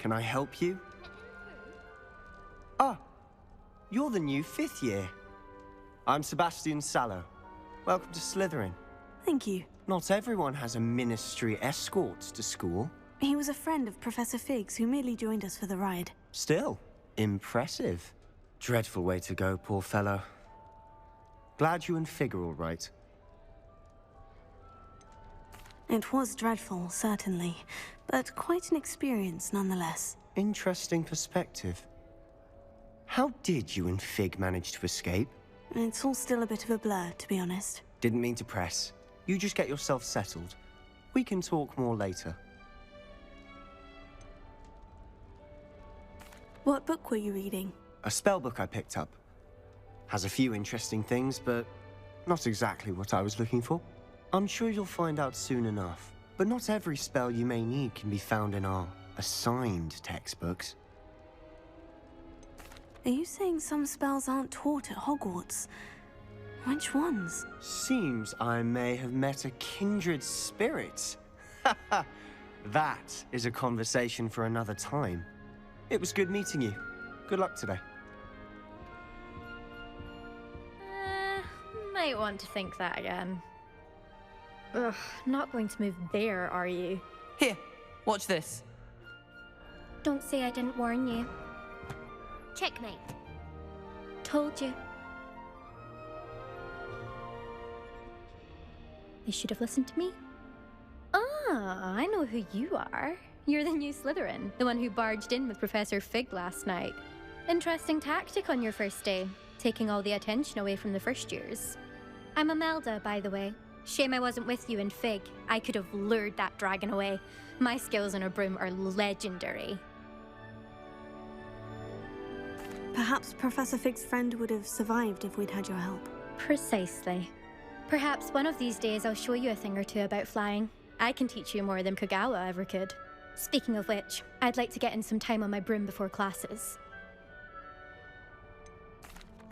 Can I help you? Ah, you're the new 5th year. I'm Sebastian Sallow. Welcome to Slytherin. Thank you. Not everyone has a ministry escort to school. He was a friend of Professor Fig's who merely joined us for the ride. Still, impressive. Dreadful way to go, poor fellow. Glad you and Fig are all right. It was dreadful, certainly, but quite an experience nonetheless. Interesting perspective. How did you and Fig manage to escape? It's all still a bit of a blur, to be honest. Didn't mean to press. You just get yourself settled. We can talk more later. What book were you reading? A spell book I picked up. Has a few interesting things, but not exactly what I was looking for. I'm sure you'll find out soon enough. But not every spell you may need can be found in our assigned textbooks. Are you saying some spells aren't taught at Hogwarts? Which ones? Seems I may have met a kindred spirit. That is a conversation for another time. It was good meeting you. Good luck today. Might want to think that again. Ugh, not going to move there, are you? Here, watch this. Don't say I didn't warn you. Checkmate. Told you. You should have listened to me. Ah, I know who you are. You're the new Slytherin, the one who barged in with Professor Fig last night. Interesting tactic on your first day, taking all the attention away from the first years. I'm Imelda, by the way. Shame I wasn't with you in Fig. I could have lured that dragon away. My skills on a broom are legendary. Perhaps Professor Fig's friend would have survived if we'd had your help. Precisely. Perhaps one of these days I'll show you a thing or two about flying. I can teach you more than Kogawa ever could. Speaking of which, I'd like to get in some time on my broom before classes.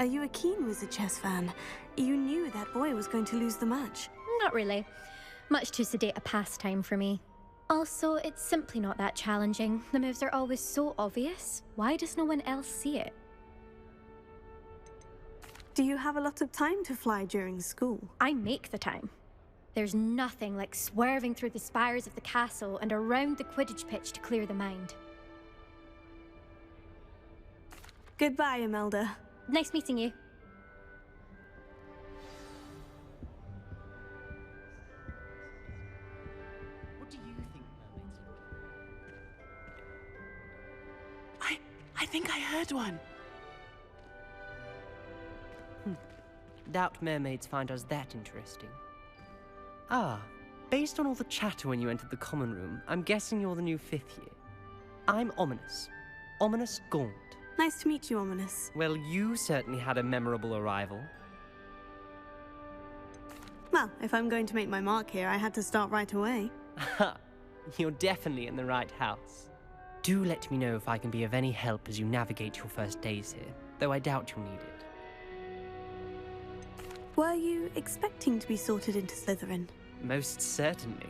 Are you a keen Wizard chess fan? You knew that boy was going to lose the match. Not really. Much too sedate a pastime for me. Also, it's simply not that challenging. The moves are always so obvious. Why does no one else see it? Do you have a lot of time to fly during school? I make the time. There's nothing like swerving through the spires of the castle and around the Quidditch pitch to clear the mind. Goodbye, Imelda. Nice meeting you. What do you think mermaids look? I think I heard one. Doubt mermaids find us that interesting. Ah, based on all the chatter when you entered the common room, I'm guessing you're the new 5th year. I'm Ominous. Ominous Gaunt. Nice to meet you, Ominous. Well, you certainly had a memorable arrival. Well, if I'm going to make my mark here, I had to start right away. Ha! You're definitely in the right house. Do let me know if I can be of any help as you navigate your first days here, though I doubt you'll need it. Were you expecting to be sorted into Slytherin? Most certainly.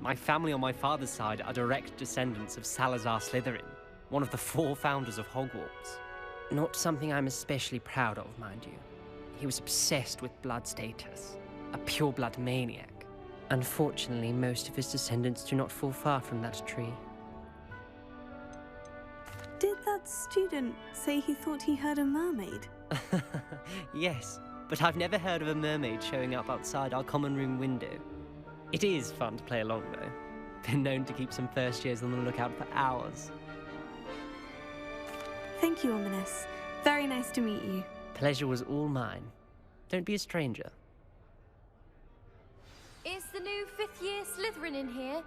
My family on my father's side are direct descendants of Salazar Slytherin, one of the 4 founders of Hogwarts. Not something I'm especially proud of, mind you. He was obsessed with blood status, a pure-blood maniac. Unfortunately, most of his descendants do not fall far from that tree. Did that student say he thought he heard a mermaid? Yes, but I've never heard of a mermaid showing up outside our common room window. It is fun to play along, though. Been known to keep some first years on the lookout for hours. Thank you, Ominous. Very nice to meet you. Pleasure was all mine. Don't be a stranger. Is the new 5th year Slytherin in here?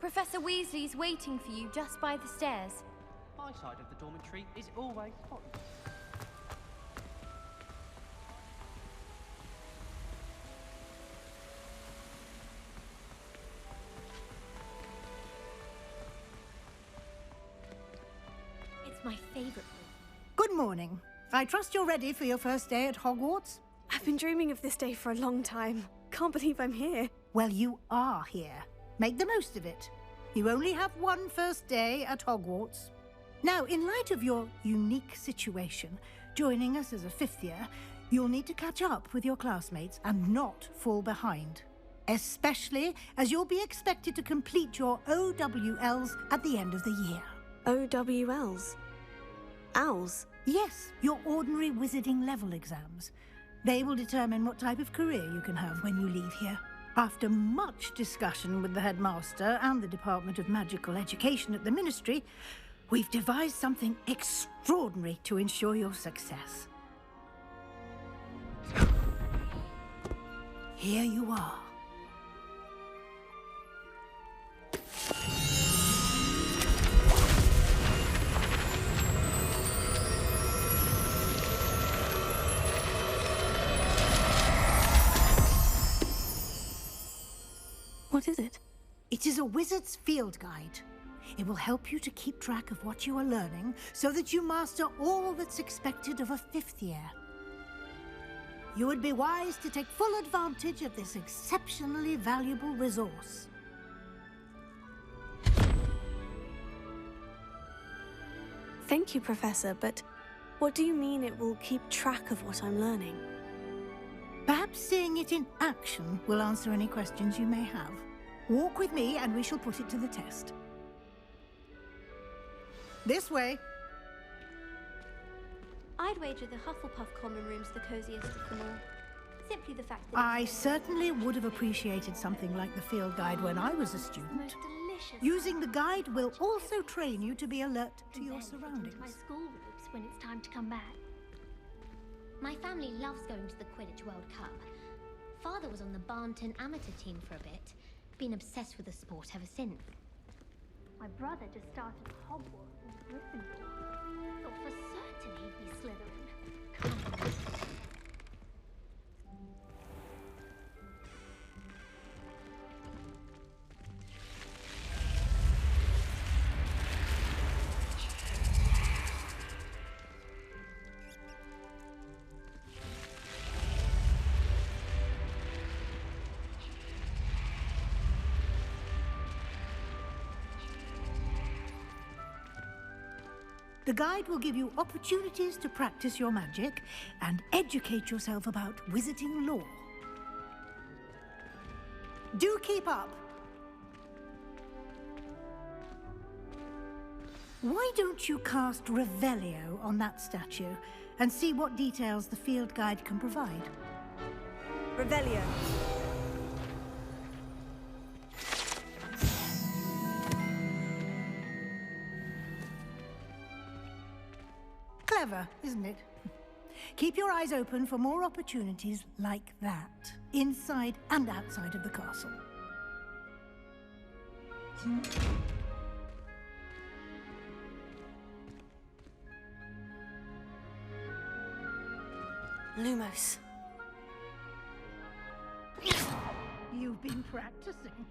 Professor Weasley's waiting for you just by the stairs. My side of the dormitory is always hot. It's my favorite room. Good morning. I trust you're ready for your first day at Hogwarts? I've been dreaming of this day for a long time. Can't believe I'm here. Well, you are here. Make the most of it. You only have one first day at Hogwarts. Now, in light of your unique situation, joining us as a fifth year, you'll need to catch up with your classmates and not fall behind. Especially as you'll be expected to complete your OWLs at the end of the year. OWLs? Owls? Yes, your ordinary wizarding level exams. They will determine what type of career you can have when you leave here. After much discussion with the headmaster and the Department of Magical Education at the Ministry, we've devised something extraordinary to ensure your success. Here you are. What is it? It is a wizard's field guide. It will help you to keep track of what you are learning so that you master all that's expected of a fifth year. You would be wise to take full advantage of this exceptionally valuable resource. Thank you, Professor, but what do you mean it will keep track of what I'm learning? Perhaps seeing it in action will answer any questions you may have. Walk with me and we shall put it to the test. This way. I'd wager the Hufflepuff common room's the coziest of them all. Simply the fact that I certainly would have appreciated something like the field guide when I was a student. most delicious. Using the guide will also train you to be alert to your And then put surroundings. into my school robes when it's time to come back. My family loves going to the Quidditch World Cup. Father was on the Barnton amateur team for a bit. Been obsessed with the sport ever since. My brother just started Hogwarts in Gryffindor. Thought for certain he'd be Slytherin. Come on. The guide will give you opportunities to practice your magic and educate yourself about wizarding lore. Do keep up! Why don't you cast Revelio on that statue and see what details the field guide can provide? Revelio. Clever, isn't it? Keep your eyes open for more opportunities like that, inside and outside of the castle. Lumos. You've been practicing.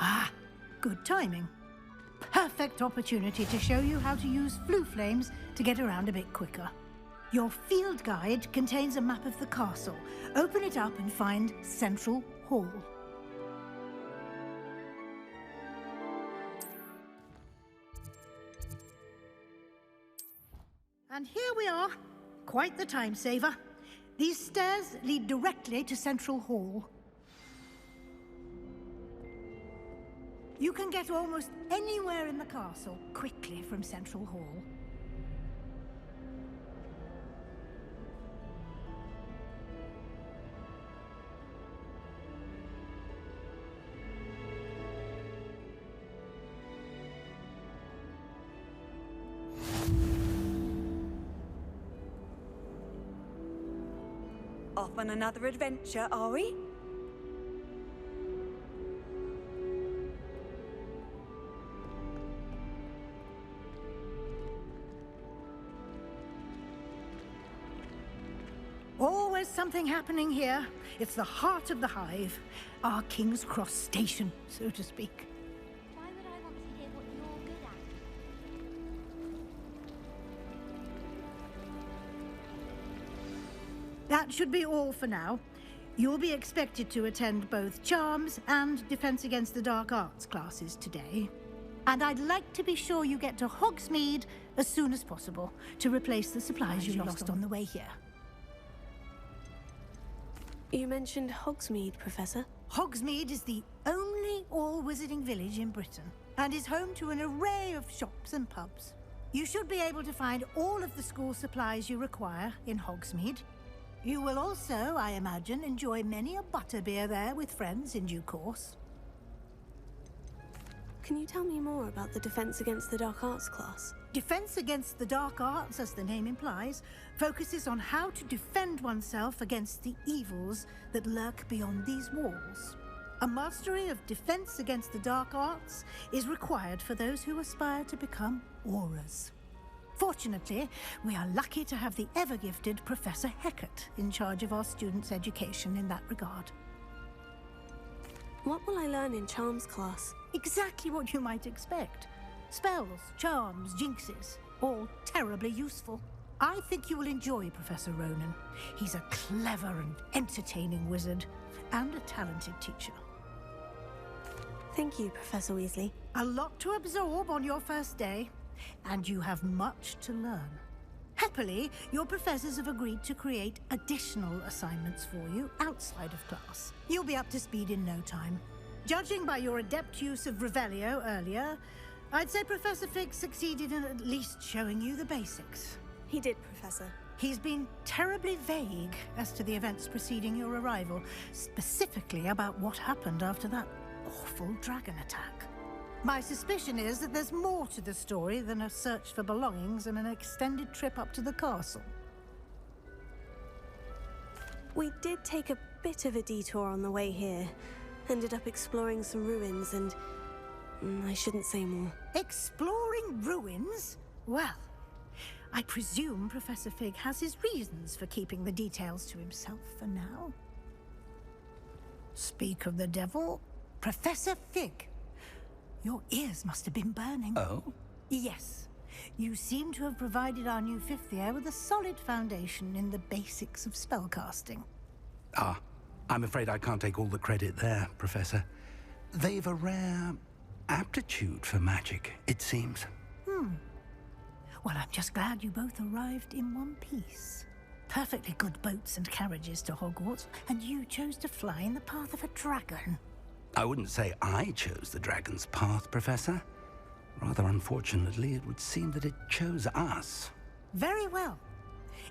Ah, good timing. Perfect opportunity to show you how to use flue flames to get around a bit quicker. Your field guide contains a map of the castle. Open it up and find Central Hall. And here we are. Quite the time saver. These stairs lead directly to Central Hall. You can get almost anywhere in the castle quickly from Central Hall. off on another adventure, are we? Always something happening here. It's the heart of the hive. Our King's Cross station, so to speak. Why would I want to hear what you're good at? That should be all for now. You'll be expected to attend both Charms and Defense Against the Dark Arts classes today. And I'd like to be sure you get to Hogsmeade as soon as possible to replace the supplies you lost on the way here. You mentioned Hogsmeade, Professor. Hogsmeade is the only all-wizarding village in Britain and is home to an array of shops and pubs. You should be able to find all of the school supplies you require in Hogsmeade. You will also, I imagine, enjoy many a butterbeer there with friends in due course. Can you tell me more about the Defense Against the Dark Arts class? Defense Against the Dark Arts, as the name implies, focuses on how to defend oneself against the evils that lurk beyond these walls. A mastery of Defense Against the Dark Arts is required for those who aspire to become auras. Fortunately, we are lucky to have the ever-gifted Professor Hecat in charge of our students' education in that regard. What will I learn in Charms class? Exactly what you might expect. Spells, charms, jinxes, all terribly useful. I think you will enjoy Professor Ronan. He's a clever and entertaining wizard, and a talented teacher. Thank you, Professor Weasley. A lot to absorb on your first day, and you have much to learn. Happily, your professors have agreed to create additional assignments for you outside of class. You'll be up to speed in no time. Judging by your adept use of Revelio earlier, I'd say Professor Fig succeeded in at least showing you the basics. He did, Professor. He's been terribly vague as to the events preceding your arrival, specifically about what happened after that awful dragon attack. My suspicion is that there's more to the story than a search for belongings and an extended trip up to the castle. We did take a bit of a detour on the way here. Ended up exploring some ruins and... I shouldn't say more. Exploring ruins? Well, I presume Professor Fig has his reasons for keeping the details to himself for now. Speak of the devil, Professor Fig. Your ears must have been burning. Oh? Yes. You seem to have provided our new fifth year with a solid foundation in the basics of spellcasting. Ah, I'm afraid I can't take all the credit there, Professor. They've a rare aptitude for magic, it seems. Well, I'm just glad you both arrived in one piece. Perfectly good boats and carriages to Hogwarts, and you chose to fly in the path of a dragon. I wouldn't say I chose the dragon's path, Professor. Rather unfortunately, it would seem that it chose us. Very well.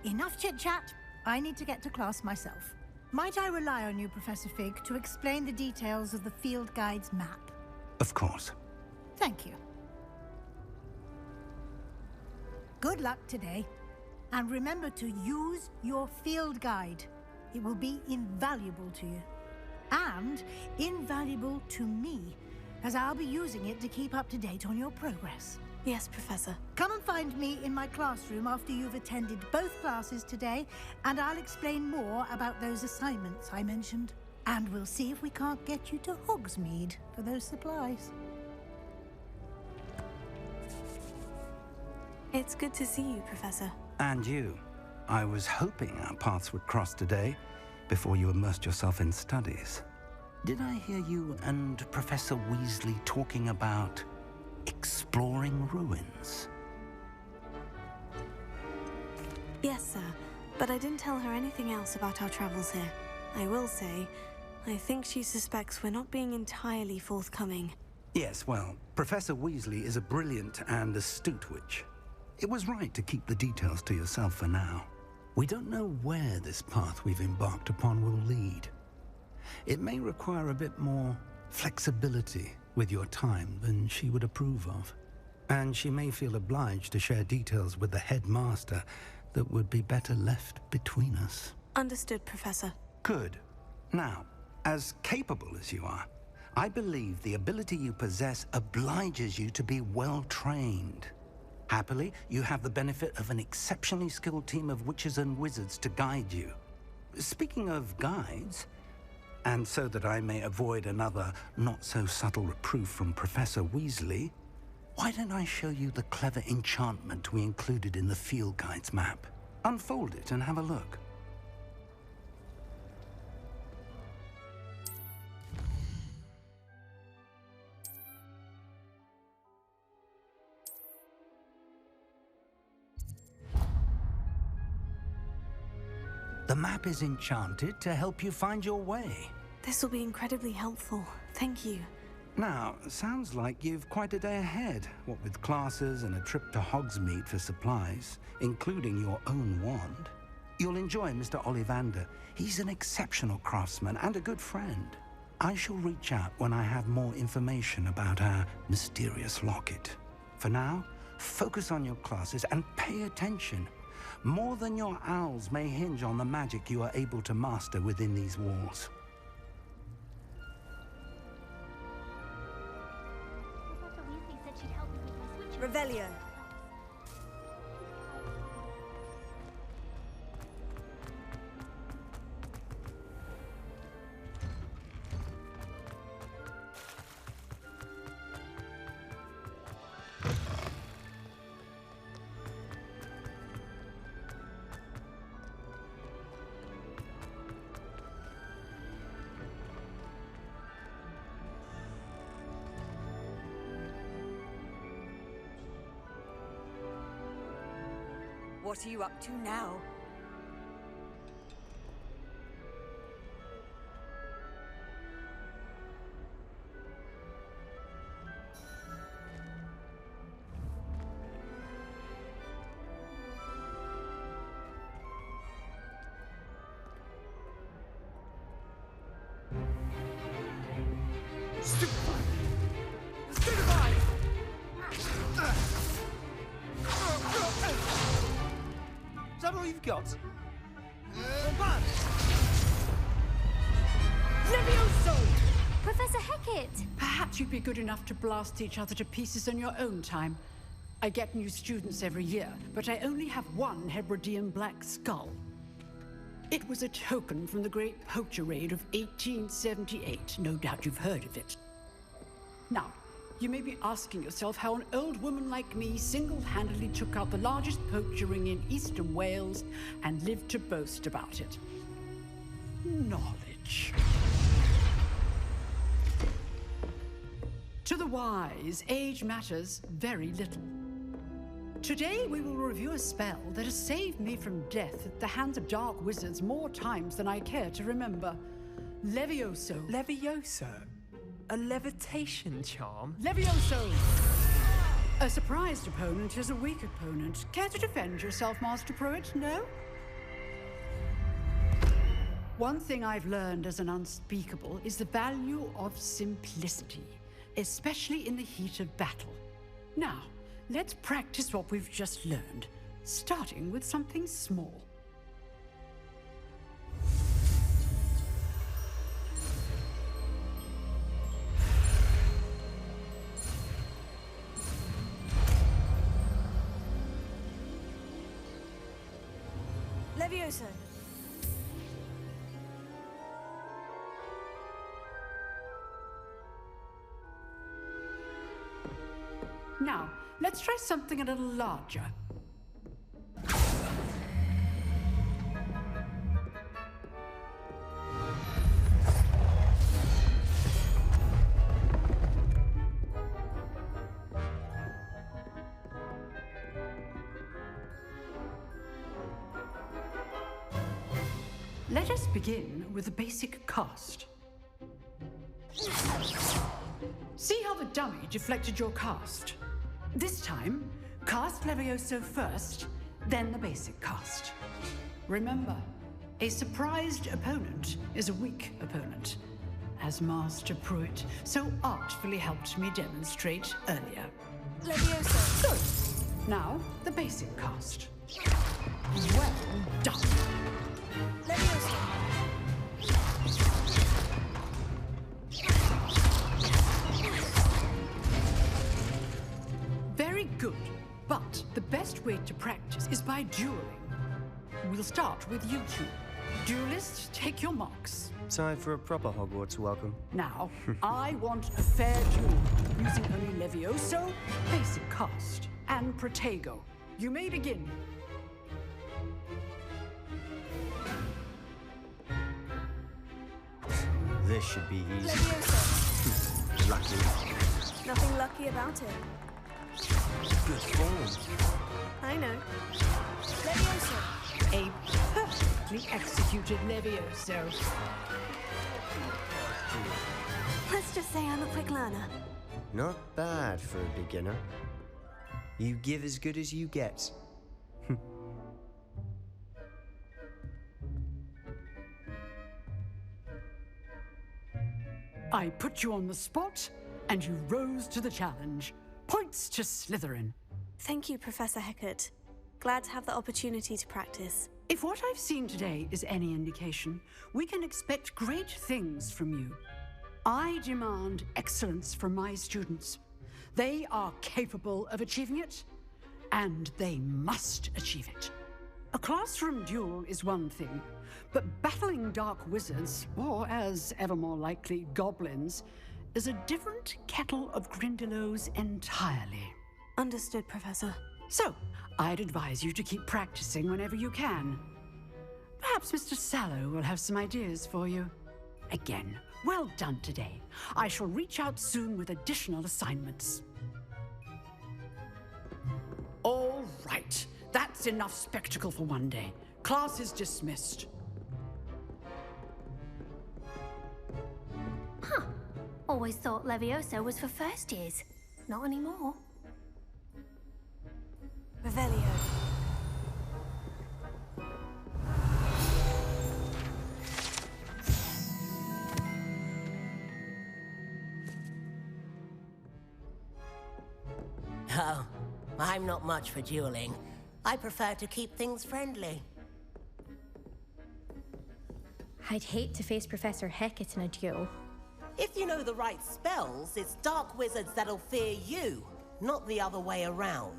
Enough chit-chat. I need to get to class myself. Might I rely on you, Professor Fig, to explain the details of the field guide's map? Of course. Thank you. Good luck today. And remember to use your field guide. It will be invaluable to you. And invaluable to me, as I'll be using it to keep up to date on your progress. Yes, Professor. Come and find me in my classroom after you've attended both classes today, and I'll explain more about those assignments I mentioned. And we'll see if we can't get you to Hogsmeade for those supplies. It's good to see you, Professor. And you. I was hoping our paths would cross today, before you immersed yourself in studies. Did I hear you and Professor Weasley talking about exploring ruins? Yes, sir. But I didn't tell her anything else about our travels here. I will say, I think she suspects we're not being entirely forthcoming. Yes, well, Professor Weasley is a brilliant and astute witch. It was right to keep the details to yourself for now. We don't know where this path we've embarked upon will lead. It may require a bit more flexibility with your time than she would approve of. And she may feel obliged to share details with the headmaster that would be better left between us. Understood, Professor. Good. Now, as capable as you are, I believe the ability you possess obliges you to be well trained. Happily, you have the benefit of an exceptionally skilled team of witches and wizards to guide you. Speaking of guides, and so that I may avoid another not-so-subtle reproof from Professor Weasley, why don't I show you the clever enchantment we included in the field guide's map? Unfold it and have a look. The map is enchanted to help you find your way. This will be incredibly helpful. Thank you. Now, sounds like you've quite a day ahead, what with classes and a trip to Hogsmeade for supplies, including your own wand. You'll enjoy Mr. Ollivander. He's an exceptional craftsman and a good friend. I shall reach out when I have more information about our mysterious locket. For now, focus on your classes and pay attention. More than your owls may hinge on the magic you are able to master within these walls. Professor Weasley said she'd help me with my switch. Revelio. What are you up to now? Is that all you've got? Levioso! Professor Hecat! Perhaps you'd be good enough to blast each other to pieces in your own time. I get new students every year, but I only have one Hebridean black skull. It was a token from the Great Poacher Raid of 1878. No doubt you've heard of it. Now, you may be asking yourself how an old woman like me single-handedly took out the largest poacher ring in eastern Wales and lived to boast about it. Knowledge. To the wise, age matters very little. Today we will review a spell that has saved me from death at the hands of dark wizards more times than I care to remember. Levioso. Levioso? A levitation charm? Levioso! A surprised opponent is a weak opponent. Care to defend yourself, Master Pruitt? No? One thing I've learned as an unspeakable is the value of simplicity, especially in the heat of battle. Now, let's practice what we've just learned, starting with something small. Levioso. Now, let's try something a little larger. Let us begin with the basic cast. See how the dummy deflected your cast? This time, cast Levioso first, then the basic cast. Remember, a surprised opponent is a weak opponent, as Master Pruitt so artfully helped me demonstrate earlier. Levioso. Good. Now, the basic cast. Well done. Levioso! Very good. But the best way to practice is by dueling. We'll start with you two. Duelists, take your marks. Time for a proper Hogwarts welcome. Now, I want a fair duel, using only Levioso, basic cast, and Protego. You may begin. This should be easy. Levioso! Lucky. Nothing lucky about it. Good form. I know. Levioso! A perfectly executed Levioso. Let's just say I'm a quick learner. Not bad for a beginner. You give as good as you get. I put you on the spot, and you rose to the challenge. Points to Slytherin. Thank you, Professor Hecat. Glad to have the opportunity to practice. If what I've seen today is any indication, we can expect great things from you. I demand excellence from my students. They are capable of achieving it, and they must achieve it. A classroom duel is one thing, but battling dark wizards, or as ever more likely, goblins, is a different kettle of Grindylows entirely. Understood, Professor. So, I'd advise you to keep practicing whenever you can. Perhaps Mr. Sallow will have some ideas for you. Again, well done today. I shall reach out soon with additional assignments. All right. That's enough spectacle for one day. Class is dismissed. Huh. Always thought Levioso was for first years. Not anymore. Revelio. Oh, I'm not much for dueling. I prefer to keep things friendly. I'd hate to face Professor Hecat in a duel. If you know the right spells, it's dark wizards that'll fear you, not the other way around.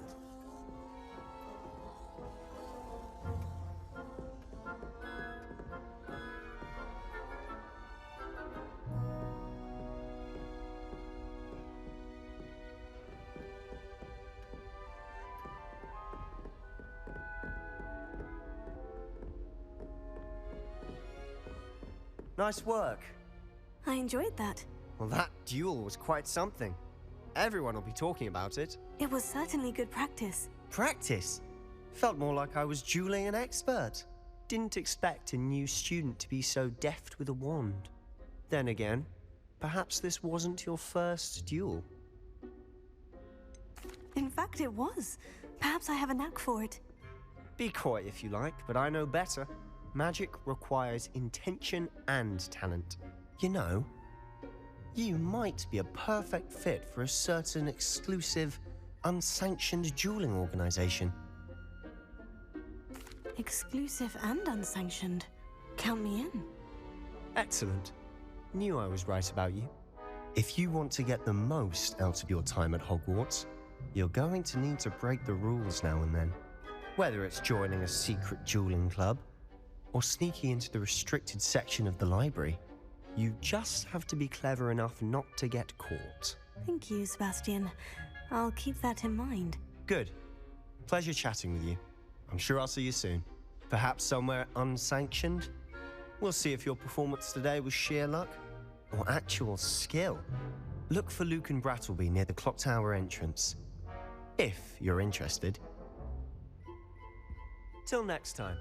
Nice work. I enjoyed that. Well, that duel was quite something. Everyone will be talking about it. It was certainly good practice. Practice? Felt more like I was dueling an expert. Didn't expect a new student to be so deft with a wand. Then again, perhaps this wasn't your first duel. In fact, it was. Perhaps I have a knack for it. Be coy if you like, but I know better. Magic requires intention and talent. You know, you might be a perfect fit for a certain exclusive, unsanctioned dueling organization. Exclusive and unsanctioned. Count me in. Excellent. Knew I was right about you. If you want to get the most out of your time at Hogwarts, you're going to need to break the rules now and then. Whether it's joining a secret dueling club, or sneaking into the restricted section of the library, you just have to be clever enough not to get caught. Thank you, Sebastian. I'll keep that in mind. Good. Pleasure chatting with you. I'm sure I'll see you soon. Perhaps somewhere unsanctioned? We'll see if your performance today was sheer luck or actual skill. Look for Luke and Brattleby near the clock tower entrance, if you're interested. Till next time.